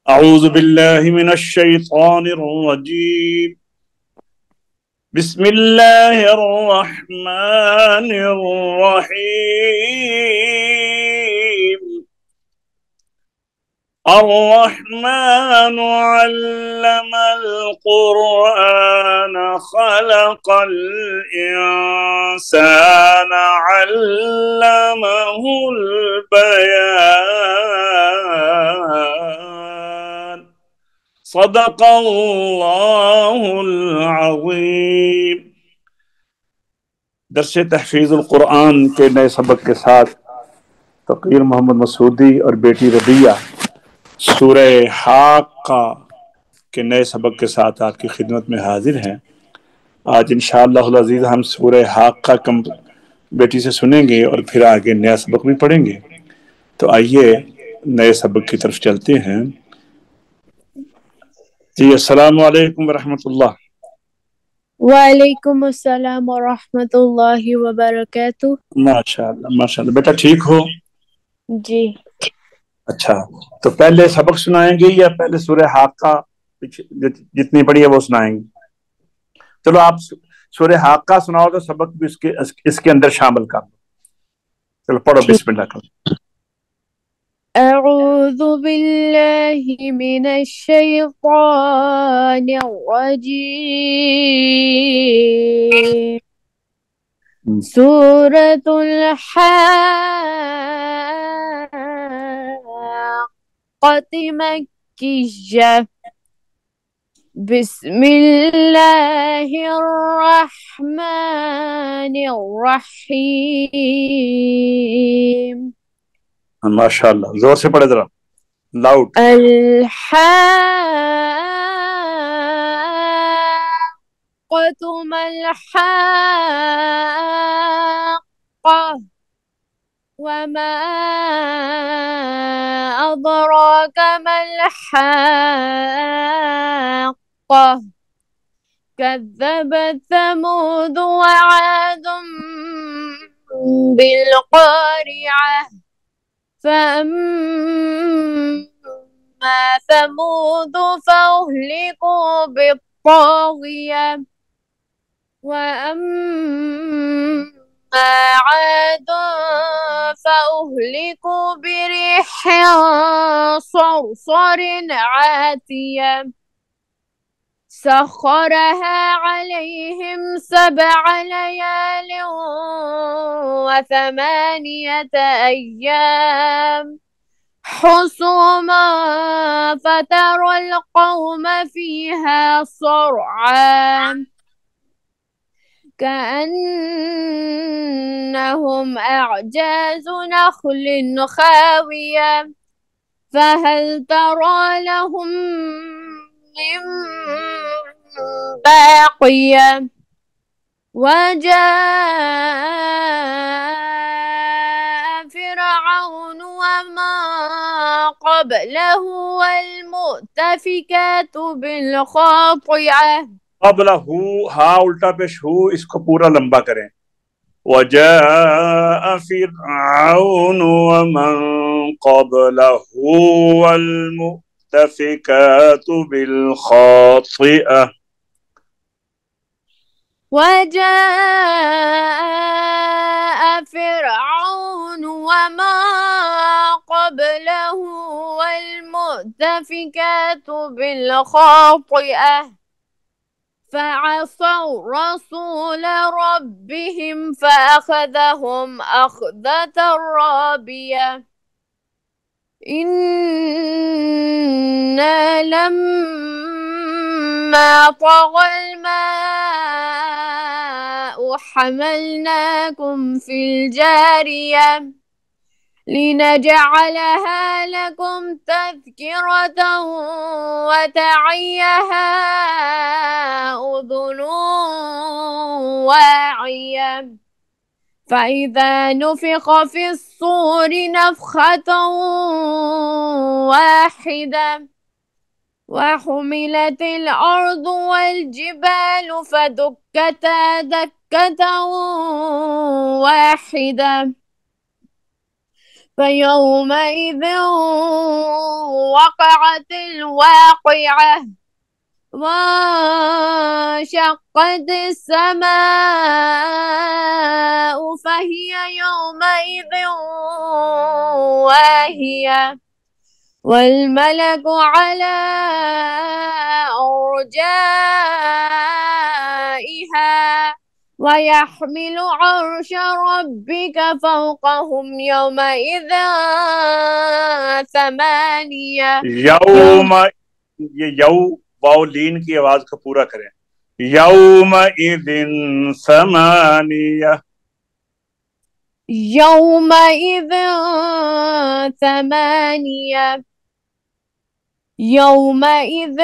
أعوذ بالله من الشيطان الرجيم. بسم الله الرحمن الرحيم. الرحمن علم القرآن خلق الإنسان علمه البيان. صدق الله العظीम। दरस तहफ़ीज़ुल कुरान के नए सबक के साथ फ़कीर मोहम्मद मसूदी और बेटी रबिया सूरह हाक़ा के नए सबक के साथ आपकी खिदमत में हाजिर हैं। आज इंशाअल्लाह अज़ीज़ हम सूरह हाक़ा कम बेटी से सुनेंगे और फिर आगे नया सबक भी पढ़ेंगे। तो आइए नए सबक की तरफ चलते हैं। जी, अस्सलामु अलैकुम वरहमतुल्लाह। वालेकुम अस्सलाम वरहमतुल्लाहि वबरकातुह। माशाअल्लाह माशाअल्लाह। बेटा ठीक हो? जी। अच्छा, तो पहले सबक सुनाएंगे या पहले सूरह हाक़ा जितनी पढ़ी है वो सुनाएंगे? चलो आप सूरह हाक़ा सुनाओ तो सबक भी इसके अंदर शामिल कर दो। चलो पढ़ो, ठीक। बिस्मिल्लाह करो। अऊज़ु बिल्लाहि मिनश शैतानिर रजीम। सूरतुल हाक़्क़ा मक्किय्यह। बिस्मिल्लाहिर्रहमानिर्रहीम। माशाअल्लाह, जोर से पढ़े जरा, लाउड। الحاقة ما الحاقة وما أدراك ما الحاقة كذبت ثمود وعاد بالقارعة فأما ثمود فأهلكوا بالطاغية وأما عاد فأهلكوا بريح صرصر عاتية سخرها عليهم 7 ليال و8 أيام حسوما فترى القوم فيها صرعا كأنهم أعجاز نخل خاوية فهل ترى لهم من باقية وجاء فرعون وما قبله والمؤتفكات بالخاطئة। क़ब्लहू, हा उल्टा पेश हू, इसको पूरा लंबा करें। वजाअ फ़िरऔन वमन क़ब्लहू वल्मुतफ़िकातु बिलख़ातिअह। وجاء فرعون وما قبله والمؤتفكات بالخاطئة فعصوا رسول ربهم فأخذهم أخذة رابية إنا لما طغى الماء حملناكم في الجارية لنجعلها لكم تذكرة وتعيها أذن واعية فإذا نفخ في الصور نفخة واحدة وحملت الأرض والجبال فدكتا دكة واحدة فيومئذ وقعت الواقعة وانشقت السماء فهي يومئذ واهية والملك على أرجائها ويحمل عرش ربك فوقهم يومئذ ثمانية यौम, ये यौ वाव लीन की आवाज को पूरा करें। यौम इदिन समानिया, يومئذ ثمانية يومئذ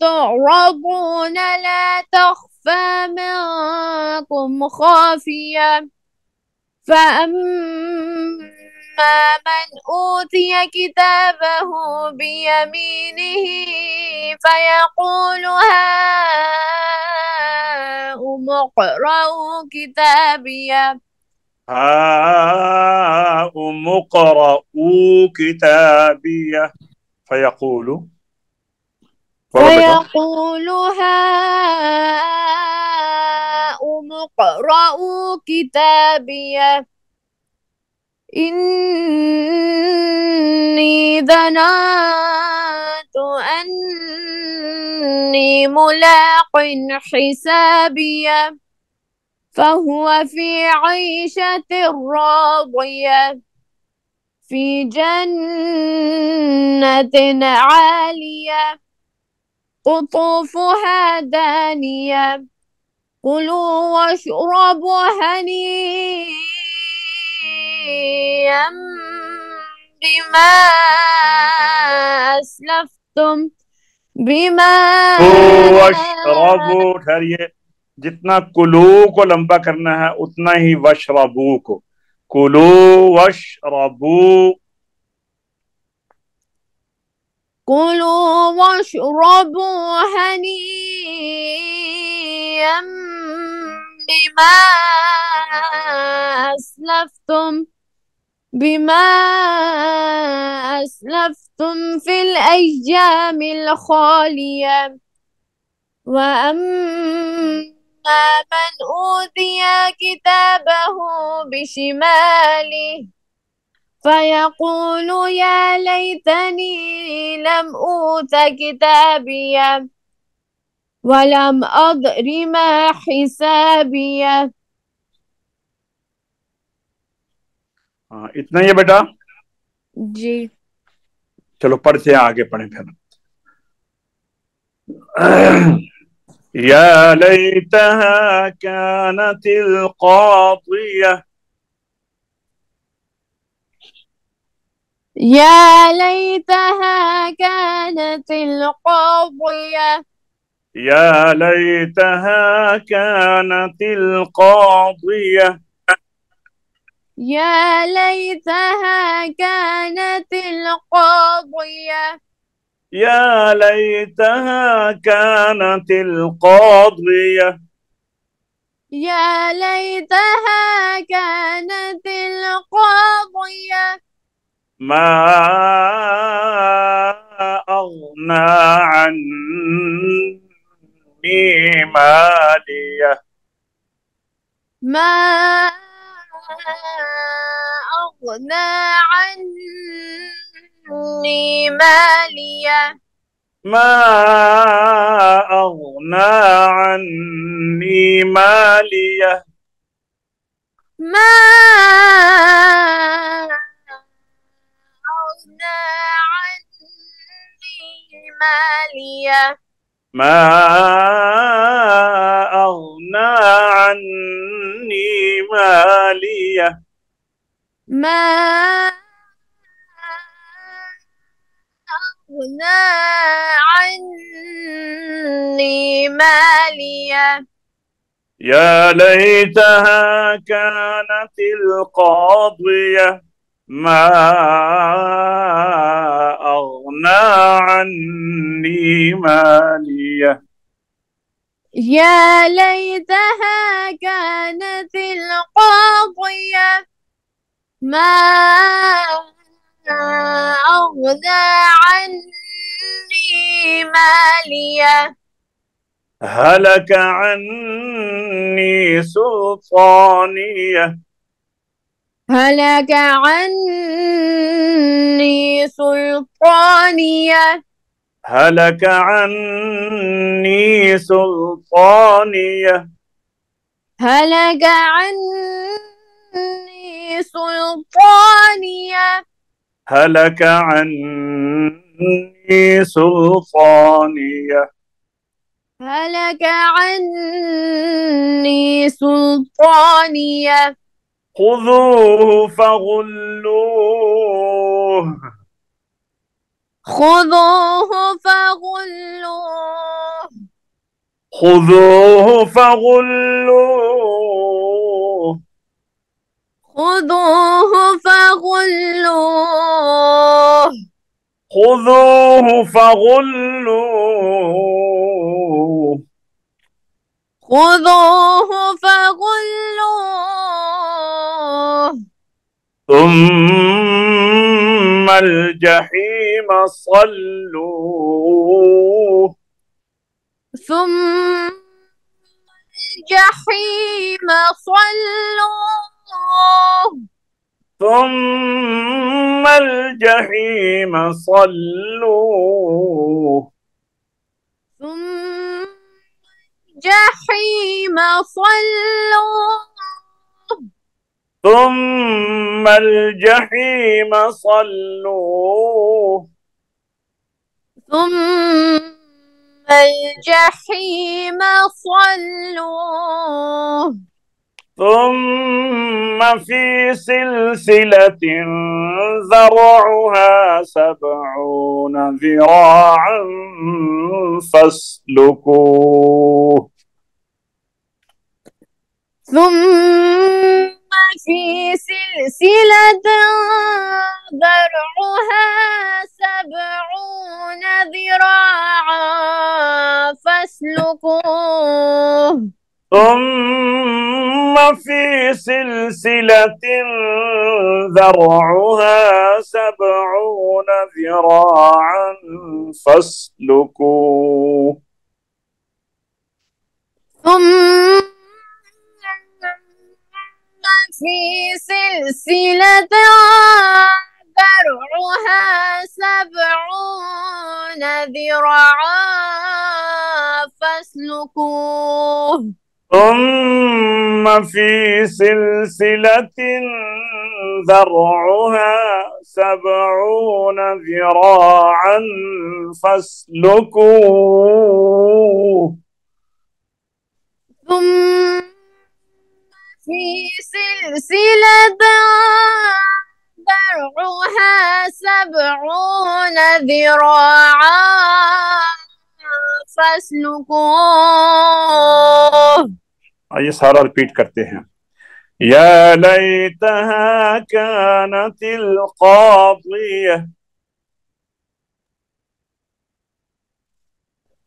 تعرضون لا تخفى منكم خافية فأما من أوتي كتابه بيمينه فيقول هاؤم اقرءوا كتابيه हाउम क़रऊ किताबिया फयक़ूलु, فيقول هاؤم اقرءوا كتابيه إني ظننت أني ملاق حسابيه فهو في عيشة راضية في جنة عالية قطوفها دانية كلوا واشربوا هنيئا بما أسلفتم वशरबू, ठहरिए, जितना कुलू को लंबा करना है उतना ही वशरबू को, कुलू वशरबू, كلوا واشربوا هنيئا بما أسلفتم في الأيام الخالية وأما من أوتي كتابه بشماله فيقول يا ليتني لم أوت كتابيه ولم أدر ما حسابيه इतना ही है बेटा। जी चलो पढ़ते हैं, आगे पढ़ें फिर। या लैतहा कानतिल क़ादिया, يا ليتها كانت القاضية या लैतहा कानतिल क़ादिया, يا ليتها كانت القاضية या लैतहा कानतिल क़ादिया, يا ليتها كانت القاضية मा अग़ना अन्नी मालिया, ما أغنى عني مالية मा अग़ना अन्नी मालिया, ما أغنى عني مالية मा अग़ना अन्नी मालिया, ما أغنى عني مالية या लैतहा कानतिल क़ादिया, मा अग़ना अन्नी मालिया, يا ليتها كانت القاضية ما أغنى عني مالية هلك عني سلطانية هلك عني سلطانية هلك عني سلطانية هلك عني سلطانية هلك عني سلطانية هلك عني سلطانية خذوه فغلوه خذوه فغلوه خذوه فغلوه خذوه فغلوه خذوه فغلوه خذوه فغلوه ثم الجحيم صلوه ثم الجحيم صلوه ثم الجحيم صلوه ثم الجحيم صلوه ثم الجحيم صلوه ثم الجحيم صلوه ثم في سلسلة ذرعها 70 ذراعا فاسلكوه ثم في سلسلة ذرعها 70 ذراعا فاسلكوه ثم في سلسلة ذرعها 70 ذراعا فاسلكوه ثم في سلسلة ذرعها 70 ذراعا فاسلكوه ثم في سلسلة ذرعها 70 ذراعا فاسلكوه ثم في سلسلة ذرعها 70 ذراعا فاسلكوه आइए सारा रिपीट करते हैं या लैतहा कानतिल क़ादियह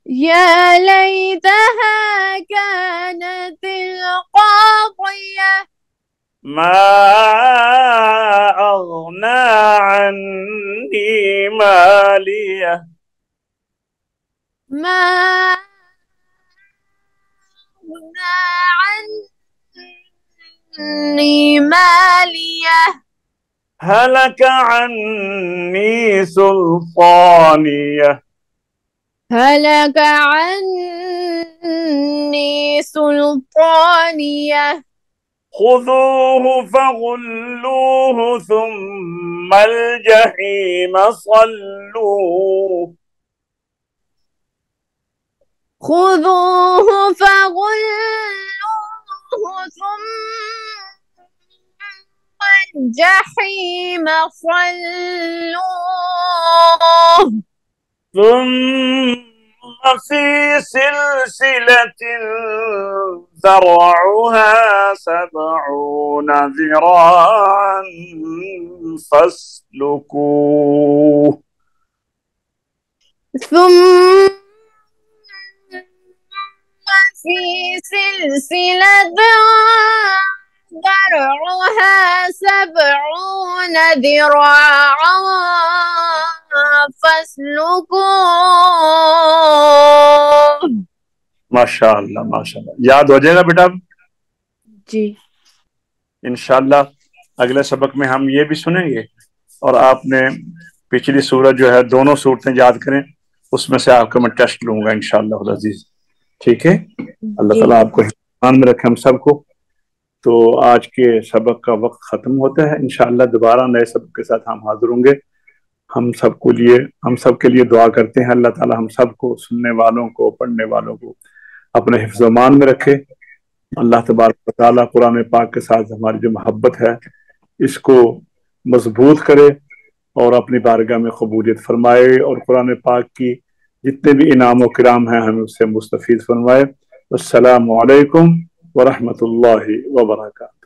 يا ليتها كانت القاضية ما أغنى عني ماليه ما أغنى عني مالية هلك عني سلطانيه هلك عني سلطانية خذوه فغلوه ثم الجحيم صلوه خذوه فغلوه ثم الجحيم صلوه ثم في سلسلة ذرعها 70 ذراعا فاسلكوه ثم في سلسلة درعها 70 ذراعا فاسلكوه. ماشاءاللہ ماشاءاللہ، یاد ہو جائے گا بیٹا جی انشاءاللہ۔ اگلے سبق میں ہم یہ بھی سنیں گے، اور آپ نے پچھلی سورت جو ہے دونوں صورتیں یاد کریں، اس میں سے آپ کا میں ٹیسٹ لوں گا انشاءاللہ العزیز، ٹھیک ہے؟ اللہ جی تعالیٰ آپ کو حفظان میں رکھے ہم سب کو۔ تو آج کے سبق کا وقت ختم ہوتا ہے، انشاءاللہ دوبارہ نئے سبق کے ساتھ ہم حاضر ہوں گے۔ ہم سب کے لیے دعا کرتے ہیں اللہ تعالیٰ ہم سب کو، سننے والوں کو، پڑھنے والوں کو اپنے حفظ و امان میں رکھے۔ اللہ تبارک و تعالیٰ قرآن پاک کے ساتھ ہماری جو محبت ہے اس کو مضبوط کرے اور اپنی بارگاہ میں قبولیت فرمائے، اور قرآن پاک کی جتنے بھی انعام و کرام ہیں ہمیں اس سے مستفید فرمائے۔ السلام علیکم ورحمۃ اللہ وبرکاتہ۔